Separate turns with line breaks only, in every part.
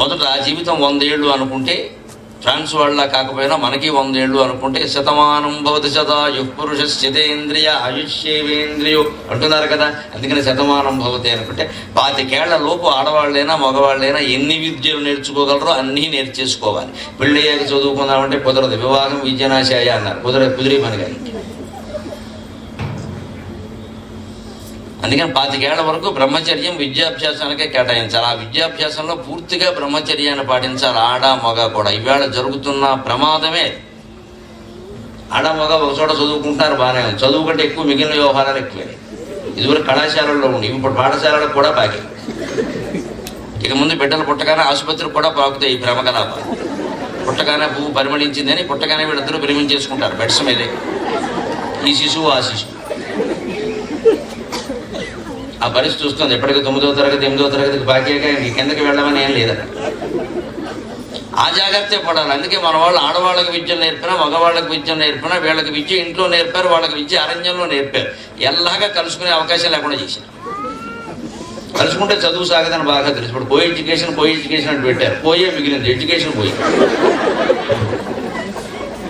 మొదట జీవితం 100 ఏళ్ళు అనుకుంటే, ఫ్రాన్స్ వాళ్ళ కాకపోయినా మనకి 100 ఏళ్ళు అనుకుంటే, శతమానం భవతి శతాయుః పురుషస్యేంద్రియ ఆయుష్యేంద్రియో అంటున్నారు కదా. అందుకని శతమానం భవతి అనుకుంటే 25 ఏళ్ల లోపు ఆడవాళ్ళైనా మగవాళ్ళైనా ఎన్ని విద్యలు నేర్చుకోగలరో అన్నీ నేర్చేసుకోవాలి. పెళ్ళయ్యాక చదువుకుందామంటే కుదరదు. వివాహం విద్యనాశాయ అన్నారు. కుదిరే పని కానీ. అందుకని 25 ఏళ్ల వరకు బ్రహ్మచర్యం విద్యాభ్యాసానికే కేటాయించాలి. ఆ విద్యాభ్యాసంలో పూర్తిగా బ్రహ్మచర్యాన్ని పాటించాలి, ఆడ మగ కూడా. ఈవేళ జరుగుతున్న ప్రమాదమే, ఆడ మగ ఒక చోట చదువుకుంటున్నారు, బాగానే ఉంది. చదువు కంటే ఎక్కువ మిగిలిన వ్యవహారాలు ఎక్కువే. ఇదివరకు కళాశాలల్లో ఉండి, ఇప్పుడు పాఠశాలకు కూడా బాగా. ఇక ముందు బిడ్డలు పుట్టగానే ఆసుపత్రికి కూడా పాకుతాయి ఈ భ్రమకలాపాలు. పుట్టగానే పువ్వు పరిమళించిందని పుట్టగానే వీళ్ళిద్దరూ ప్రేమించేసుకుంటారు బెడ్స్ మీదే, ఈ శిశువు ఆ శిశువు. ఆ పరిస్థితి వస్తుంది. ఎప్పటికీ 9వ తరగతి 8వ తరగతికి బాకీగా కిందకి వెళ్ళమని ఏం లేదట. ఆ జాగ్రత్త పడాలి. అందుకే మన వాళ్ళు ఆడవాళ్ళకి విద్యను నేర్పినా, మగవాళ్ళకి విద్యను నేర్పినా, వీళ్ళకి విద్య ఇంట్లో నేర్పారు, వాళ్ళకి విద్య అరణ్యంలో నేర్పారు. ఎల్లాగా కలుసుకునే అవకాశం లేకుండా చేశారు. కలుసుకుంటే చదువు సాగదని బాగా తెలుసు. ఇప్పుడు కో ఎడ్యుకేషన్ అని పెట్టారు. పోయే మిగిలింది, ఎడ్యుకేషన్ పోయి.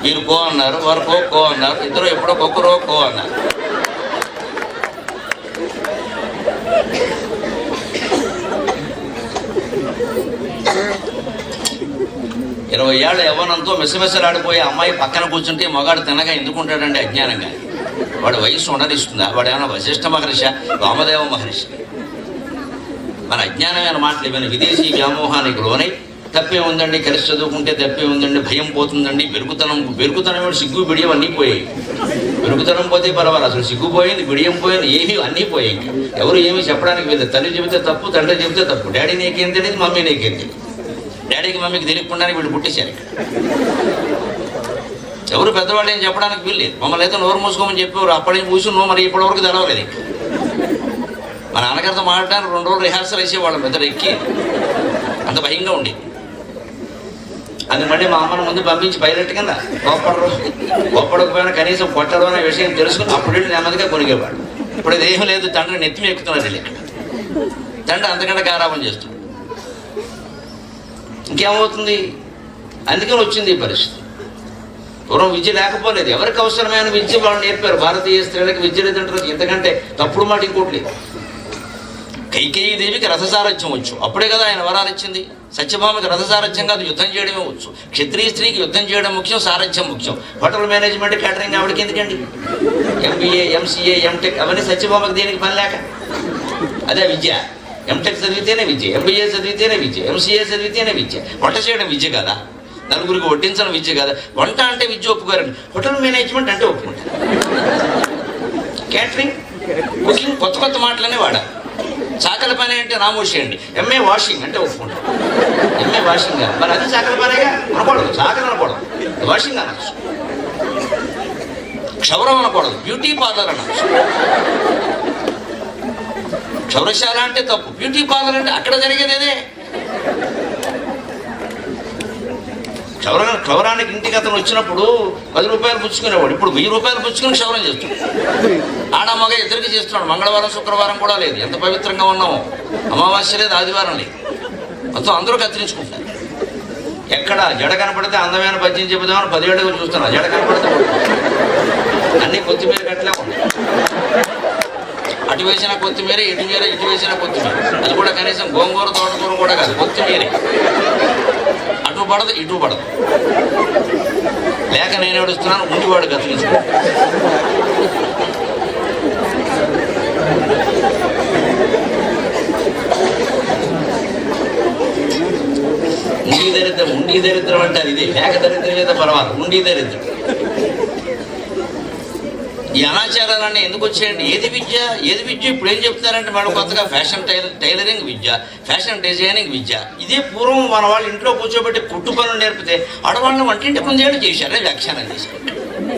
వీరు కో అన్నారు, వారు కో అన్నారు, ఇద్దరు ఎప్పుడో కొక్కరో కో అన్నారు. ఇరవై ఏళ్ళ యవ్వనంతో మెసమెసలాడిపోయే అమ్మాయి పక్కన కూర్చుంటే మగాడు తినగా ఎందుకుంటాడండి? అజ్ఞానంగా. వాడు వయస్సు ఉండనిస్తుందా? వాడు ఏమైనా వశిష్ఠ మహర్షి, వామదేవ మహర్షి? మన అజ్ఞానమైన మాటలు ఇవన్నీ. విదేశీ వ్యామోహానికి లోనై తప్పే ఉందండి, కలిసి చదువుకుంటే తప్పే ఉందండి, భయం పోతుందండి, బెరుకుతనం సిగ్గు బిడియం అన్నీ పోయాయి. బెరుకుతనం పోతే పర్వాలేదు, అసలు సిగ్గు పోయింది, బిడియం పోయింది, ఏమీ అన్నీ పోయాయి. ఎవరు ఏమీ చెప్పడానికి వెళ్ళదు. తల్లి చెబితే తప్పు, తండ్రి చెబితే తప్పు. డాడీ నీకేం తెలియదు, మమ్మీ నీకేం తెలియదు. డాడీకి మమ్మీకి తెలియకుండానే వీళ్ళు పుట్టేశారు ఇక్కడ. ఎవరు పెద్దవాళ్ళు ఏం చెప్పడానికి వీల్లేదు. మమ్మల్ని అయితే నోరు మూసుకోమని చెప్పేవారు. అప్పటి నుంచి కూర్చుని నువ్వు మరి ఇప్పటివరకు తెలవలేదు. మా నాన్నగారితో మాట్లాడడానికి 2 రోజులు రిహార్సల్ వేసేవాళ్ళం, పెద్దలు ఎక్కి. అంత భయంగా ఉండేది. అది మళ్ళీ మా అమ్మని ముందు పంపించి పైలట్ కింద గొప్పడకపోయినా కనీసం కొట్టడం అనే విషయం తెలుసుకుని అప్పుడు నెమ్మదిగా కొనిగేవాడు. ఇప్పుడు ఇదేం లేదు, తండ్రి నెత్తిమి ఎక్కుతున్నది ఇక్కడ. తండ్రి అంతకంటే గారాబం చేస్తున్నాడు. ఇంకేమవుతుంది? అందుకని వచ్చింది ఈ పరిస్థితి. పూర్వం విద్య లేకపోలేదు. ఎవరికి అవసరమైన విద్య వాళ్ళు నేర్పారు. భారతీయ స్త్రీలకు విద్య లేదంటారు. ఇంతకంటే తప్పుడు మాట ఇంకోటి లేదు. కైకేయీదేవికి రథసారథ్యం వచ్చు, అప్పుడే కదా ఆయన వరాలు ఇచ్చింది. సత్యభామకి రథసారథ్యం కాదు, యుద్ధం చేయడమే వచ్చు. క్షత్రియ స్త్రీకి యుద్ధం చేయడం ముఖ్యం, సారథ్యం ముఖ్యం. హోటల్ మేనేజ్మెంట్, క్యాటరింగ్ ఆవిడకి ఎందుకండి? MBA, MCA, MTech అవన్నీ సత్యభామకి దేనికి పని లేక. అదే విద్య. MTech చదివితేనే విద్య, MBA చదివితేనే విద్య, MCA చదివితేనే విద్య. వంట చేయడం విద్య కదా, నలుగురికి వడ్డించడం విద్య కదా. వంట అంటే విద్య ఒప్పుకోరండి. హోటల్ మేనేజ్మెంట్ అంటే ఒప్పుకుంటారు. క్యాటరింగ్, కుకింగ్ కొత్త మాటలనే వాడాలి. చాకల పని అంటే నామోషి అండి. MA వాషింగ్ అంటే ఒప్పుకుంటారు. MA వాషింగ్ కాదు, మరి అది చాకల పనేగా అనకూడదు. చాకలు అనకూడదు, వాషింగ్ అనొచ్చు. క్షౌరం అనకూడదు, బ్యూటీ పార్లర్ అనొచ్చు. క్షౌరశాల అంటే తప్పు, బ్యూటీ పార్లర్ అంటే అక్కడ జరిగేది అదే. క్షౌరానికి ఇంటికి అతను వచ్చినప్పుడు 10 రూపాయలు పుచ్చుకునేవాడు. ఇప్పుడు 1000 రూపాయలు పుచ్చుకుని క్షౌరం చేస్తున్నాడు. ఆడ మగ ఇద్దరికి చేస్తున్నాడు. మంగళవారం శుక్రవారం కూడా లేదు. ఎంత పవిత్రంగా ఉన్నామో. అమావాస్య లేదు, ఆదివారం లేదు. మొత్తం అందరూ కత్తిరించుకుంటారు. ఎక్కడ జడ కనపడితే అందమైన పద్యం చెబుదామని 10 ఏళ్ళుగా చూస్తున్నా. జడ కనపడితే అన్నీ కొత్తిమీర కట్టలే ఉన్నాయి. అటు వేసిన కొత్తిమీర, ఇటు వేసిన కొత్తిమీర. అది కూడా కనీసం గోంగూర తోటకూర కూడా కాదు, కొత్తిమీరే. అటు పడదు, ఇటు పడదు. లేక నేను ఏడుస్తున్నాను, ముందువాడు కత్తిరించుకో. ఉండి దరిద్రం అంటే అది ఇదే. లేక దరిద్రం అయితే పర్వాలేదు, ఉండి దరిద్రం. ఈ అనాచారాలన్నీ ఎందుకు వచ్చాయండి? ఏది విద్య ఇప్పుడు ఏం చెప్తారంటే మేడం కొత్తగా ఫ్యాషన్ టైలరింగ్ విద్య, ఫ్యాషన్ డిజైనింగ్ విద్య. ఇదే పూర్వం మన వాళ్ళు ఇంట్లో కూర్చోబెట్టి కుట్టు పనులు నేర్పితే ఆడవాళ్ళని వంటింటి కుందేళ్ళు చేశారు, వ్యాఖ్యానం చేశారు.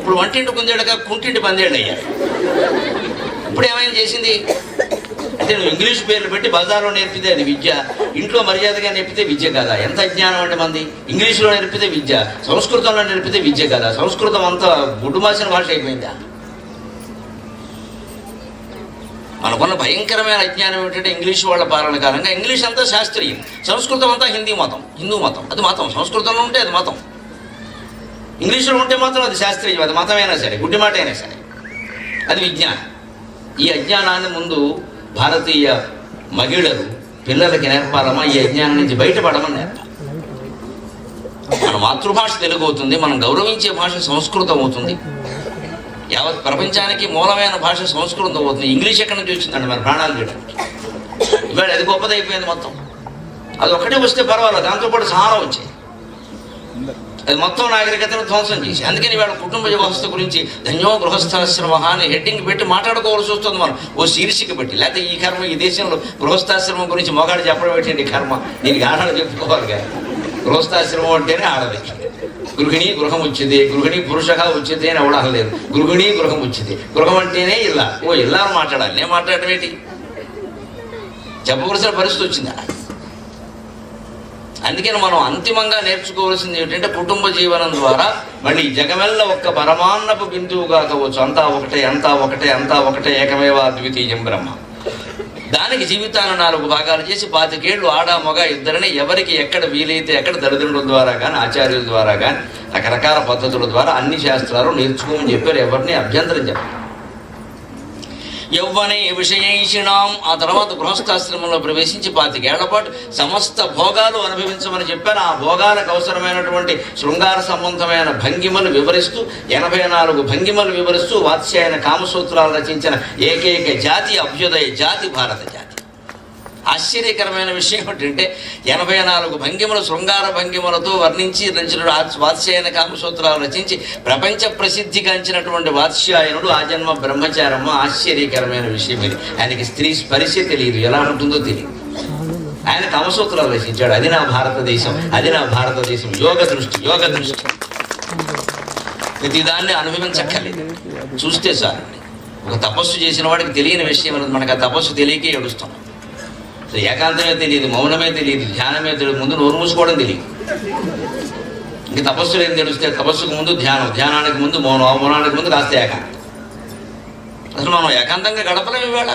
ఇప్పుడు వంటింటి కుందేళ్ళుగా కుంటింటి పందేళ్ళు అయ్యారు. ఇప్పుడు ఏమైనా చేసింది అంటే నువ్వు ఇంగ్లీష్ పేర్లు పెట్టి బజార్లో నేర్పితే అది విద్య, ఇంట్లో మర్యాదగా నేర్పితే విద్య కదా. ఎంత అజ్ఞానం అంటే మంది. ఇంగ్లీష్లో నేర్పితే విద్య, సంస్కృతంలో నేర్పితే విద్య కదా. సంస్కృతం అంతా గుడ్డుమాసిన భాష అయిపోయిందా? మనకున్న భయంకరమైన అజ్ఞానం ఏమిటంటే ఇంగ్లీష్ వాళ్ళ పాలన కారణంగా ఇంగ్లీష్ అంతా శాస్త్రీయం, సంస్కృతం అంతా హిందూ మతం. అది మతం. సంస్కృతంలో ఉంటే అది మతం, ఇంగ్లీష్లో ఉంటే మాత్రం అది శాస్త్రీయం. అది మతమైనా సరే, గుడ్డి మాట అయినా సరే, అది విజ్ఞానం. ఈ అజ్ఞానాన్ని ముందు భారతీయ మహిళలు పిల్లలకి నేర్పాలమ్మా, ఈ అజ్ఞానం నుంచి బయటపడమని నేర్పాలి. మన మాతృభాష తెలుగు అవుతుంది, మనం గౌరవించే భాష సంస్కృతం అవుతుంది. యావత్ ప్రపంచానికి మూలమైన భాష సంస్కృతం అవుతుంది. ఇంగ్లీష్ ఎక్కడి నుంచి వచ్చిందండి మన ప్రాణాలు చేయడానికి? ఇవాళ అది గొప్పదైపోయింది మొత్తం. అది ఒక్కటే వస్తే పర్వాలేదు, దాంతోపాటు చాలా వచ్చాయి. అది మొత్తం నాగరికతను ధ్వంసం చేసి, అందుకని ఇవాళ కుటుంబ వ్యవస్థ గురించి ధన్యో గృహస్థాశ్రమ అని హెడ్డింగ్ పెట్టి మాట్లాడుకోవాల్సి వస్తుంది మనం, ఓ శీర్షిక పెట్టి. లేకపోతే ఈ కర్మ, ఈ దేశంలో గృహస్థాశ్రమం గురించి మొగాడు చెప్పడం ఏంటండి కర్మ, దీనికి ఆడలు చెప్పుకోవాలి కదా. గృహస్థాశ్రమం అంటేనే ఆడది. గృహిణి గృహం వచ్చింది, గృహిణి పురుషగా వచ్చింది అని ఎవడ అనలేదు. గృహిణి గృహం వచ్చింది, గృహం అంటేనే ఇల్లా. ఓ ఇల్లా అని మాట్లాడాలి, నేను మాట్లాడటం ఏంటి? చెప్పవలసిన పరిస్థితి వచ్చిందా? అందుకని మనం అంతిమంగా నేర్చుకోవాల్సింది ఏంటంటే కుటుంబ జీవనం ద్వారా మళ్ళీ జగమెల్ల ఒక్క పరమాన్నపు బిందువుగా కావచ్చు. అంతా ఒకటే, అంతా ఒకటే, అంతా ఒకటే, ఏకమేవ అద్వితీయం బ్రహ్మ. దానికి జీవితాన్ని 4 భాగాలు చేసి 25 ఏళ్ళు ఆడ మగ ఇద్దరిని ఎవరికి ఎక్కడ వీలైతే ఎక్కడ తల్లిదండ్రుల ద్వారా కానీ ఆచార్యుల ద్వారా కానీ రకరకాల పద్ధతుల ద్వారా అన్ని శాస్త్రాలు నేర్చుకోమని చెప్పారు. ఎవరిని అభ్యంతరం చెప్పారు. యవ్వనే విషయేషిణాం. ఆ తర్వాత గృహస్థాశ్రమంలో ప్రవేశించి 25 ఏళ్ల పాటు సమస్త భోగాలు అనుభవించమని చెప్పారు. ఆ భోగాలకు అవసరమైనటువంటి శృంగార సంబంధమైన భంగిమలు వివరిస్తూ 84 భంగిమలు వివరిస్తూ వాత్స్యాయన కామసూత్రాలు రచించిన ఏకైక జాతి అభ్యుదయ జాతి భారత జాతి. ఆశ్చర్యకరమైన విషయం ఏంటంటే 84 భంగిమలు శృంగార భంగిమలతో వర్ణించి రచించిన వాత్స్యాయన కామసూత్రాలు రచించి ప్రపంచ ప్రసిద్ధిగాంచినటువంటి వాత్స్యాయనుడు ఆ జన్మ బ్రహ్మచారమ్మ. ఆశ్చర్యకరమైన విషయం ఇది. ఆయనకి స్త్రీ స్పర్శ తెలియదు, ఎలా ఉంటుందో తెలియదు. ఆయన కామసూత్రాలు రచించాడు. అది నా భారతదేశం, అది నా భారతదేశం. యోగ దృష్టి ప్రతిదాన్ని అనుభవించక్కర్లేదు, చూస్తే సార్. ఒక తపస్సు చేసిన వాడికి తెలియని విషయం అనేది. మనకు ఆ తపస్సు తెలియకే ఏడుస్తాం. ఏకాంతమే తెలియదు, మౌనమే తెలియదు, ధ్యానమే తెలియదు. ముందు నోరు మూసుకోవడం తెలియదు. ఇంక తపస్సులు ఏం తెలుస్తే? తపస్సుకు ముందు ధ్యానం, ధ్యానానికి ముందు మౌనం, మౌనానికి ముందు కాస్త ఏకాంతం. అసలు మనం ఏకాంతంగా గడపలేము ఇవాళ.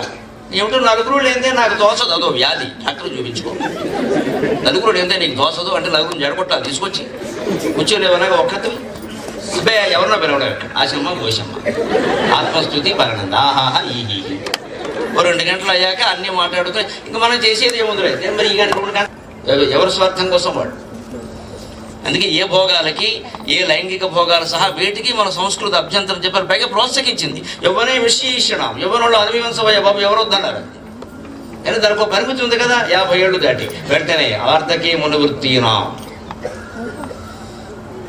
ఏమిటో నలుగురు లేదే నాకు తోసదు, అదో వ్యాధి, డాక్టర్ చూపించుకో. నలుగురు లేదే నీకు తోసదు అంటే నలుగురు జడగొట్టాలి, తీసుకొచ్చి కూర్చోలేవనగా ఒక్కటి అబ్బే ఎవరినో పిలవడం. ఆశమ్మ పోషమ్మ ఆత్మస్థుతి పరనంద ఆహాహా ఈ 2 గంటలు అయ్యాక అన్నీ మాట్లాడుకొని ఇంకా మనం చేసేది ఏముంది. మరి ఈ గంట ఎవరి స్వార్థం కోసం వాడు. అందుకే ఏ భోగాలకి, ఏ లైంగిక భోగాలు సహా వేటికి మన సంస్కృతి అభ్యంతరం చెప్పారు. పైగా ప్రోత్సహించింది. ఎవరే విశేషణం, ఎవరిలో అనుభవించబోయే బాబు ఎవరు వద్దన్నారు. కానీ దానికి ఒక పరిమితి ఉంది కదా. 50 ఏళ్ళు దాటి వెంటనే ఆర్ధకి మునివృత్తినా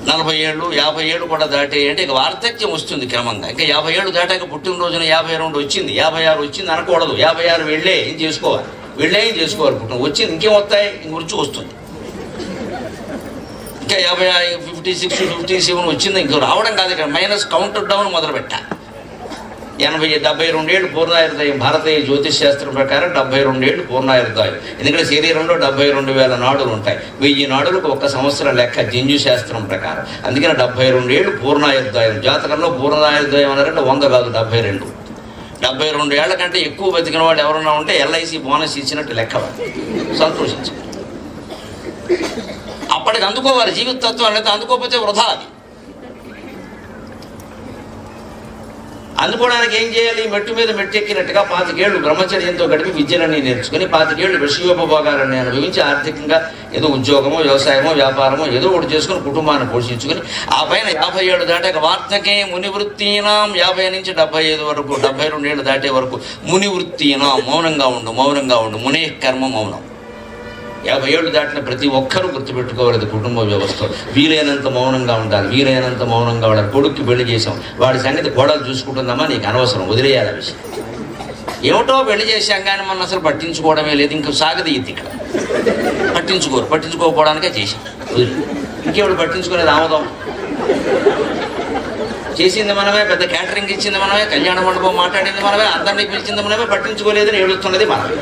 40 ఏళ్ళు 50 ఏళ్ళు కూడా దాటే అంటే ఇక వార్ధక్యం వస్తుంది క్రమంగా. ఇంకా 50 ఏళ్ళు దాటాక పుట్టినరోజున 52 వచ్చింది, 56 వచ్చింది అనకూడదు. 56 వెళ్ళే ఏం చేసుకోవాలి, పుట్టిన వచ్చింది ఇంకేం వస్తాయి, ఇంక రుచి వస్తుంది. ఇంకా 55, 56, 57 వచ్చింది. ఇంక రావడం కాదు, ఇక్కడ మైనస్ కౌంటర్ డౌన్ మొదలు పెట్టాలి. 72 ఏళ్ళు పూర్ణాయుర్దాయం. భారతీయ జ్యోతిష్ శాస్త్రం ప్రకారం 72 ఏళ్ళు పూర్ణాయుర్దాయం. ఎందుకంటే శరీరంలో 72,000 నాడులు ఉంటాయి. 1000 నాడులకు 1 సంవత్సరం లెక్క జంజు శాస్త్రం ప్రకారం. అందుకని 72 ఏళ్ళు పూర్ణాయుర్దాయం. జాతకంలో పూర్ణాయుర్దాయం అన్నారంటే 100 కాదు, 72. 72 ఏళ్ల కంటే ఎక్కువ బతికిన వాళ్ళు ఎవరన్నా ఉంటే LIC బోనస్ ఇచ్చినట్టు లెక్క. సంతోషించారు. అప్పటికి అందుకోవాలి జీవితత్వం అనేది. అందుకోకపోతే వృధా అది. అందుకోవడానికి ఏం చేయాలి? మెట్టు మీద మెట్టెక్కినట్టుగా 25 ఏళ్ళు బ్రహ్మచర్యంతో గడిపి విద్యలన్నీ నేర్చుకుని 25 ఏళ్ళు విషయోపభోగాలన్నీ అనుభవించి ఆర్థికంగా ఏదో ఉద్యోగమో, వ్యవసాయమో, వ్యాపారమో ఏదో ఒకటి చేసుకుని కుటుంబాన్ని పోషించుకుని ఆ పైన 50 ఏళ్ళు దాటాక వార్తకే మునివృత్తీనాం. 50 నుంచి 75 వరకు, 72 ఏళ్ళు దాటే వరకు మునివృత్తీనాం. మౌనంగా ఉండు. మునే కర్మ మౌనం. 50 ఏళ్ళు దాటిన ప్రతి ఒక్కరూ గుర్తుపెట్టుకోవాలి కుటుంబ వ్యవస్థ. వీలైనంత మౌనంగా ఉండాలి. కొడుక్కి పెళ్లి చేసాం, వాడి సంగతి కోడలు చూసుకుంటుందమ్మా, నీకు అనవసరం, వదిలేయాలి విషయం. ఏమిటో పెళ్లి చేశాం కానీ మనం అసలు పట్టించుకోవడమే లేదు. ఇంకా సాగది ఇది ఇక్కడ. పట్టించుకోకపోవడానికే చేశాం. ఇంకేవాడు పట్టించుకునేది ఆమోదం. చేసింది మనమే, పెద్ద క్యాటరింగ్ ఇచ్చింది మనమే, కళ్యాణ మండపం మాట్లాడింది మనమే, అందరినీ పిలిచింది మనమే, పట్టించుకోలేదని ఏడుస్తున్నది మనమే.